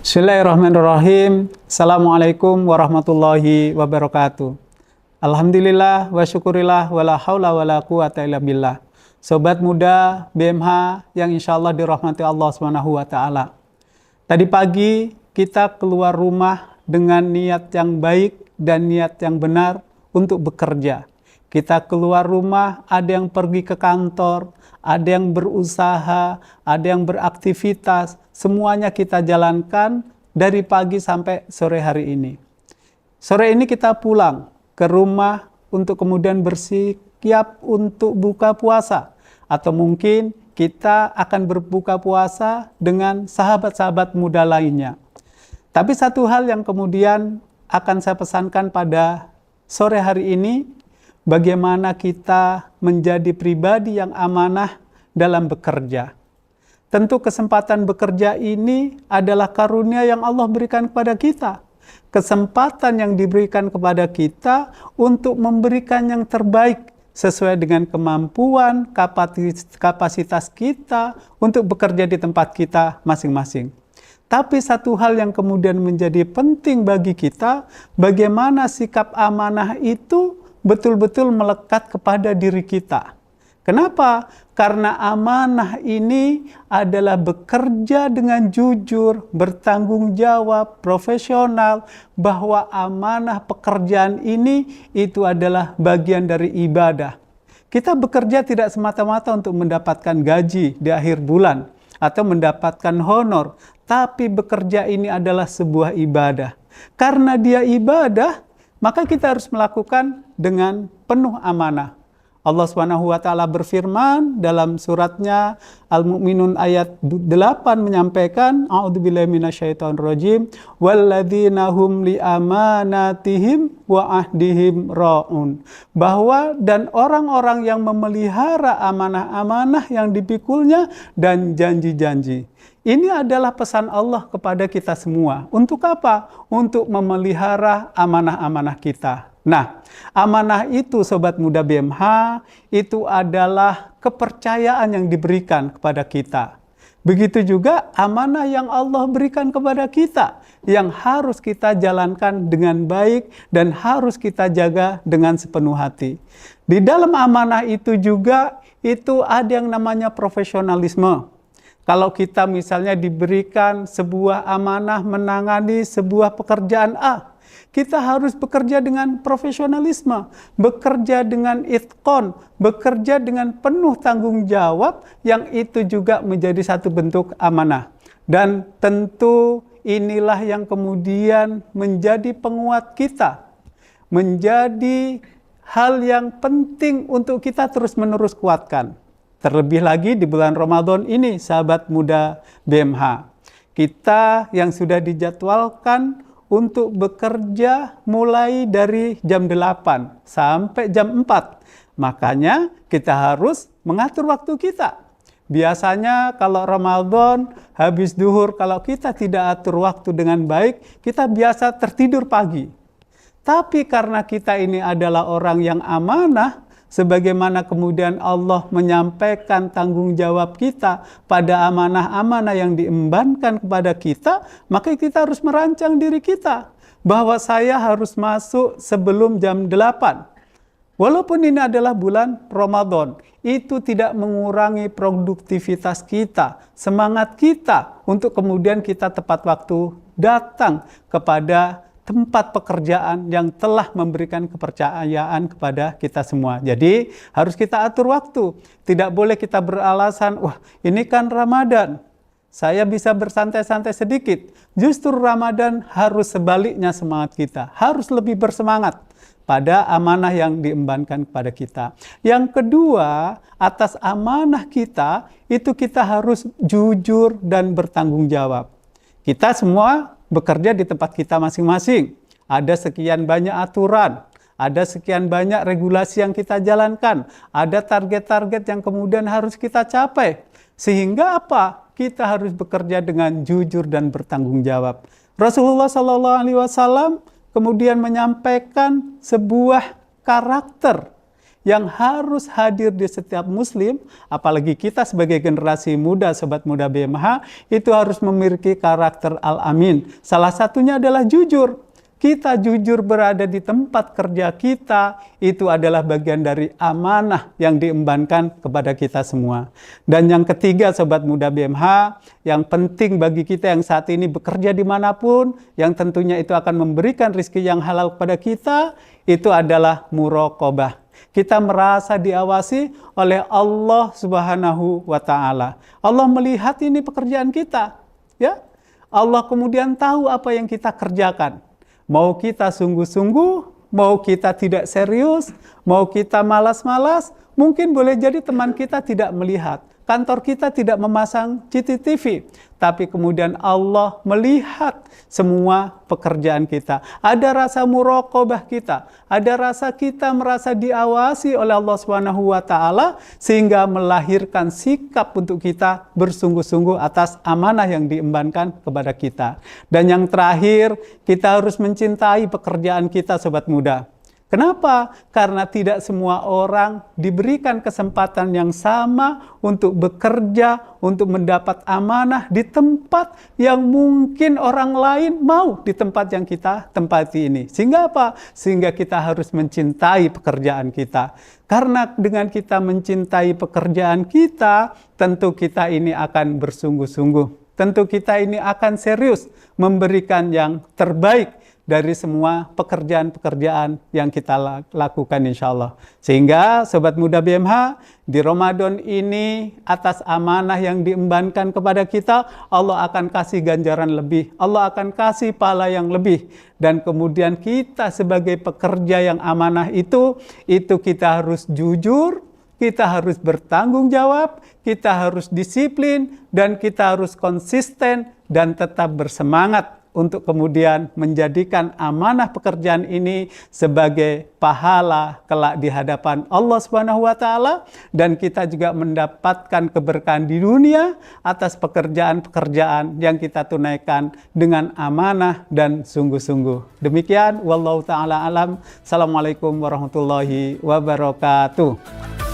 Bismillahirrahmanirrahim. Assalamualaikum warahmatullahi wabarakatuh. Alhamdulillah wa syukurillah wa la haula wa la quwata illa billah. Sobat muda BMH yang insya Allah dirahmati Allah SWT. Tadi pagi kita keluar rumah dengan niat yang baik dan niat yang benar untuk bekerja. Kita keluar rumah, ada yang pergi ke kantor, ada yang berusaha, ada yang beraktivitas. Semuanya kita jalankan dari pagi sampai sore hari ini. Sore ini kita pulang ke rumah untuk kemudian bersiap untuk buka puasa. Atau mungkin kita akan berbuka puasa dengan sahabat-sahabat muda lainnya. Tapi satu hal yang kemudian akan saya pesankan pada sore hari ini, bagaimana kita menjadi pribadi yang amanah dalam bekerja. Tentu kesempatan bekerja ini adalah karunia yang Allah berikan kepada kita. Kesempatan yang diberikan kepada kita untuk memberikan yang terbaik sesuai dengan kemampuan, kapasitas kita untuk bekerja di tempat kita masing-masing. Tapi satu hal yang kemudian menjadi penting bagi kita, bagaimana sikap amanah itu betul-betul melekat kepada diri kita. Kenapa? Karena amanah ini adalah bekerja dengan jujur, bertanggung jawab, profesional, bahwa amanah pekerjaan ini itu adalah bagian dari ibadah. Kita bekerja tidak semata-mata untuk mendapatkan gaji di akhir bulan atau mendapatkan honor, tapi bekerja ini adalah sebuah ibadah. Karena dia ibadah, maka kita harus melakukan dengan penuh amanah. Allah SWT berfirman dalam suratnya Al-Mu'minun ayat 8 menyampaikan, A'udzubillahi minasyaitonirrajim, walladzina hum li amanatihim wa ahdihim ra'un. Bahwa dan orang-orang yang memelihara amanah-amanah yang dipikulnya dan janji-janji. Ini adalah pesan Allah kepada kita semua. Untuk apa? Untuk memelihara amanah-amanah kita. Nah, amanah itu Sobat Muda BMH, itu adalah kepercayaan yang diberikan kepada kita. Begitu juga amanah yang Allah berikan kepada kita, yang harus kita jalankan dengan baik dan harus kita jaga dengan sepenuh hati. Di dalam amanah itu juga, itu ada yang namanya profesionalisme. Kalau kita misalnya diberikan sebuah amanah menangani sebuah pekerjaan A, kita harus bekerja dengan profesionalisme, bekerja dengan itqon, bekerja dengan penuh tanggung jawab, yang itu juga menjadi satu bentuk amanah. Dan tentu inilah yang kemudian menjadi penguat kita, menjadi hal yang penting untuk kita terus-menerus kuatkan. Terlebih lagi di bulan Ramadan ini, sahabat muda BMH. Kita yang sudah dijadwalkan untuk bekerja mulai dari jam 8 sampai jam 4. Makanya kita harus mengatur waktu kita. Biasanya kalau Ramadan, habis duhur, kalau kita tidak atur waktu dengan baik, kita biasa tertidur pagi. Tapi karena kita ini adalah orang yang amanah, sebagaimana kemudian Allah menyampaikan tanggung jawab kita pada amanah-amanah yang diembankan kepada kita, maka kita harus merancang diri kita bahwa saya harus masuk sebelum jam 8. Walaupun ini adalah bulan Ramadan, itu tidak mengurangi produktivitas kita, semangat kita untuk kemudian kita tepat waktu datang kepada tempat pekerjaan yang telah memberikan kepercayaan kepada kita semua. Jadi harus kita atur waktu. Tidak boleh kita beralasan, wah ini kan Ramadan, saya bisa bersantai-santai sedikit. Justru Ramadan harus sebaliknya semangat kita. Harus lebih bersemangat pada amanah yang diembankan kepada kita. Yang kedua, atas amanah kita, itu kita harus jujur dan bertanggung jawab. Kita semua bekerja di tempat kita masing-masing. Ada sekian banyak aturan, ada sekian banyak regulasi yang kita jalankan, ada target-target yang kemudian harus kita capai. Sehingga apa? Kita harus bekerja dengan jujur dan bertanggung jawab. Rasulullah SAW kemudian menyampaikan sebuah karakter yang harus hadir di setiap muslim, apalagi kita sebagai generasi muda, sobat muda BMH, itu harus memiliki karakter al-amin. Salah satunya adalah jujur. Kita jujur berada di tempat kerja kita, itu adalah bagian dari amanah yang diembankan kepada kita semua. Dan yang ketiga, sobat muda BMH, yang penting bagi kita yang saat ini bekerja dimanapun, yang tentunya itu akan memberikan rezeki yang halal kepada kita, itu adalah muraqabah. Kita merasa diawasi oleh Allah Subhanahu wa Ta'ala. Allah melihat ini pekerjaan kita, ya. Allah kemudian tahu apa yang kita kerjakan. Mau kita sungguh-sungguh, mau kita tidak serius, mau kita malas-malas, mungkin boleh jadi teman kita tidak melihat. Kantor kita tidak memasang CCTV, tapi kemudian Allah melihat semua pekerjaan kita. Ada rasa muraqabah kita, ada rasa kita merasa diawasi oleh Allah Subhanahu wa Ta'ala, sehingga melahirkan sikap untuk kita bersungguh-sungguh atas amanah yang diembankan kepada kita. Dan yang terakhir, kita harus mencintai pekerjaan kita, sobat muda. Kenapa? Karena tidak semua orang diberikan kesempatan yang sama untuk bekerja, untuk mendapat amanah di tempat yang mungkin orang lain mau di tempat yang kita tempati ini. Sehingga apa? Sehingga kita harus mencintai pekerjaan kita. Karena dengan kita mencintai pekerjaan kita, tentu kita ini akan bersungguh-sungguh. Tentu kita ini akan serius memberikan yang terbaik dari semua pekerjaan-pekerjaan yang kita lakukan insya Allah. Sehingga sobat muda BMH, di Ramadan ini atas amanah yang diembankan kepada kita, Allah akan kasih ganjaran lebih, Allah akan kasih pahala yang lebih. Dan kemudian kita sebagai pekerja yang amanah itu kita harus jujur, kita harus bertanggung jawab, kita harus disiplin, dan kita harus konsisten dan tetap bersemangat untuk kemudian menjadikan amanah pekerjaan ini sebagai pahala kelak di hadapan Allah Subhanahu wa Ta'ala, dan kita juga mendapatkan keberkahan di dunia atas pekerjaan-pekerjaan yang kita tunaikan dengan amanah dan sungguh-sungguh. Demikian, wallahu ta'ala alam. Assalamualaikum warahmatullahi wabarakatuh.